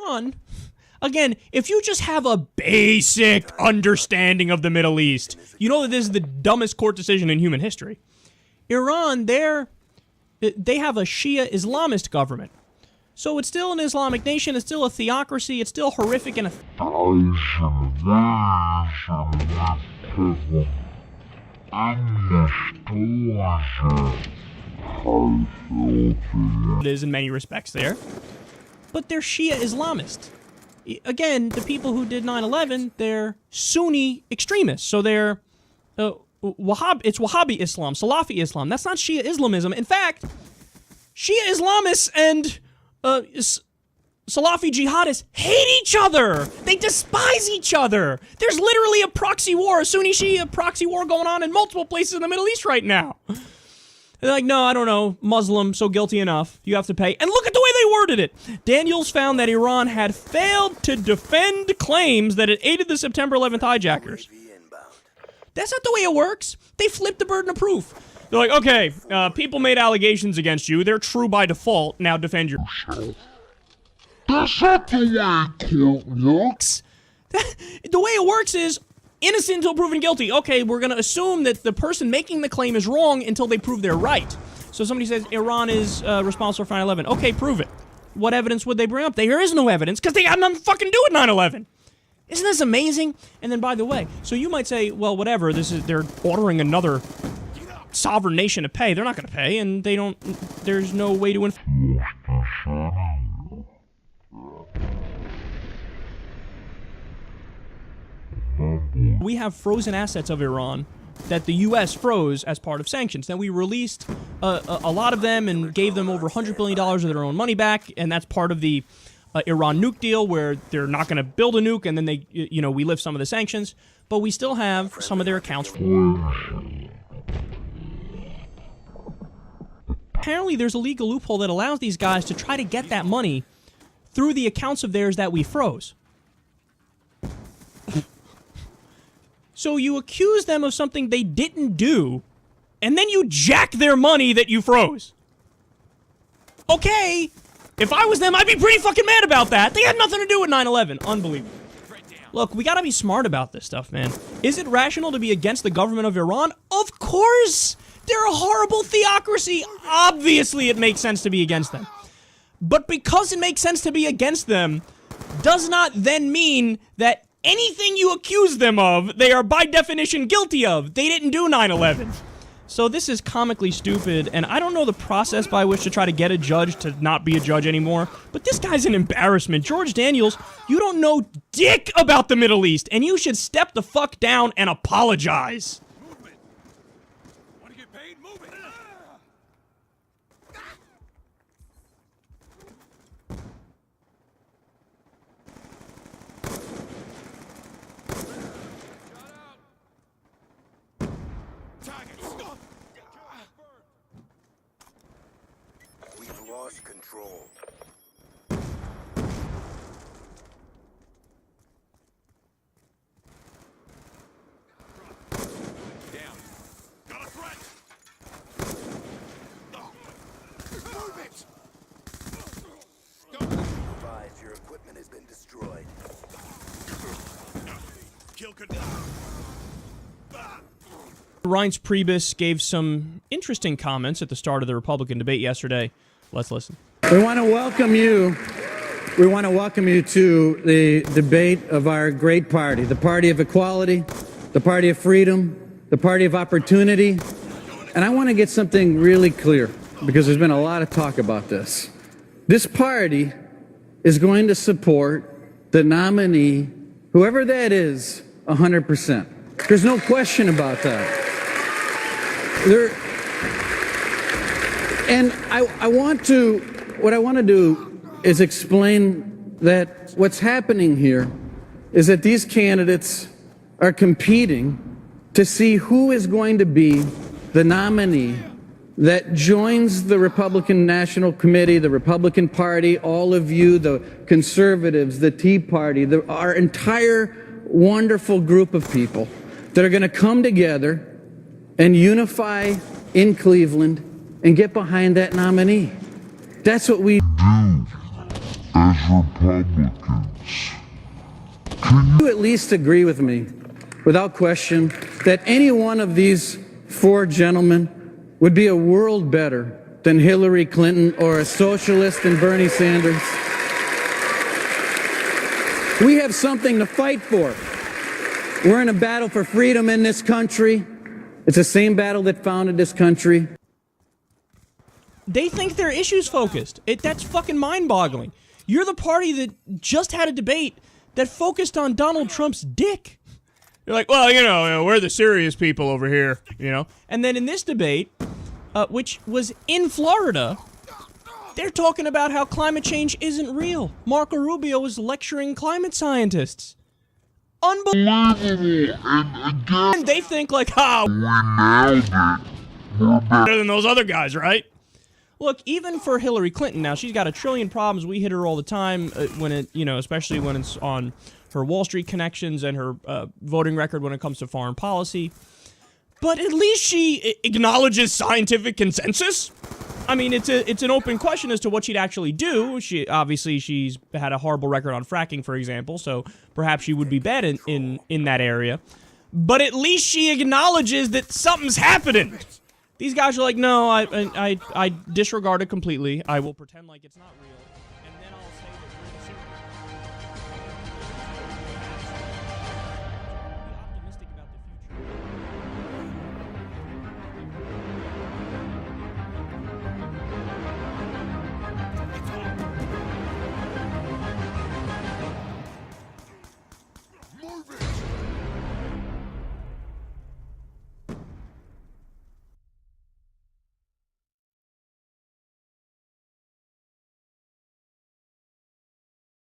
Iran, again, if you just have a basic understanding of the Middle East, you know that this is the dumbest court decision in human history. Iran, they have a Shia Islamist government. So it's still an Islamic nation, it's still a theocracy, it's still horrific and it is in many respects there. But they're Shia Islamist. Again, the people who did 9/11, they're Sunni extremists. So they're it's Wahhabi Islam, Salafi Islam. That's not Shia Islamism. In fact, Shia Islamists and Salafi jihadists hate each other. They despise each other. There's literally a proxy war, a Sunni-Shia proxy war going on in multiple places in the Middle East right now. They're like, no, I don't know, Muslim, so guilty enough. You have to pay. And look at the way they worded it. Daniels found that Iran had failed to defend claims that it aided the September 11th hijackers. That's not the way it works. They flipped the burden of proof. They're like, okay, people made allegations against you. They're true by default. Now defend yourself. That's not the way it works. The way it works is innocent until proven guilty. Okay, we're going to assume that the person making the claim is wrong until they prove they're right. So somebody says Iran is responsible for 9/11. Okay, prove it. What evidence would they bring up? There is no evidence because they got nothing to fucking do with 9/11. Isn't this amazing? And then, by the way, so you might say, well, whatever, they're ordering another sovereign nation to pay. They're not going to pay, and there's no way to enforce. We have frozen assets of Iran that the U.S. froze as part of sanctions. Then we released a lot of them and gave them over $100 billion of their own money back, and that's part of the Iran nuke deal where they're not going to build a nuke, and then we lift some of the sanctions, but we still have some of their accounts. Apparently, there's a legal loophole that allows these guys to try to get that money through the accounts of theirs that we froze. So you accuse them of something they didn't do, and then you jack their money that you froze. Okay, if I was them, I'd be pretty fucking mad about that. They had nothing to do with 9/11. Unbelievable. Look, we gotta be smart about this stuff, man. Is it rational to be against the government of Iran? Of course! They're a horrible theocracy. Obviously, it makes sense to be against them. But because it makes sense to be against them, does not then mean that anything you accuse them of, they are by definition guilty of. They didn't do 9/11. So this is comically stupid, and I don't know the process by which to try to get a judge to not be a judge anymore, but this guy's an embarrassment. George Daniels, you don't know dick about the Middle East, and you should step the fuck down and apologize. Want to get paid? Move it. We've lost control. Down. Got a threat. Move it. Advise your equipment has been destroyed. Kill control. Reince Priebus gave some interesting comments at the start of the Republican debate yesterday. Let's listen. We want to welcome you. We want to welcome you to the debate of our great party, the party of equality, the party of freedom, the party of opportunity. And I want to get something really clear because there's been a lot of talk about this. This party is going to support the nominee, whoever that is, 100%. There's no question about that. And what I want to do is explain that what's happening here is that these candidates are competing to see who is going to be the nominee that joins the Republican National Committee, the Republican Party, all of you, the conservatives, the Tea Party, our entire wonderful group of people that are going to come together and unify in Cleveland and get behind that nominee. That's what we do. as Republicans. You at least agree with me, without question, that any one of these four gentlemen would be a world better than Hillary Clinton or a socialist and Bernie Sanders? We have something to fight for. We're in a battle for freedom in this country. It's the same battle that founded this country. They think they're issues focused. That's fucking mind-boggling. You're the party that just had a debate that focused on Donald Trump's dick. You're like, well, you know, we're the serious people over here, you know? And then in this debate, which was in Florida, they're talking about how climate change isn't real. Marco Rubio was lecturing climate scientists. Unbelievable. And they think like, we're better than those other guys, right? Look, even for Hillary Clinton now, she's got a trillion problems. We hit her all the time when it, you know, especially when it's on her Wall Street connections and her voting record when it comes to foreign policy. But at least she acknowledges scientific consensus. I mean, it's an open question as to what she'd actually do. She's had a horrible record on fracking, for example, so perhaps she would be bad in that area. But at least she acknowledges that something's happening. These guys are like, no, I disregard it completely. I will pretend like it's not real, and then I'll say that we're the serious.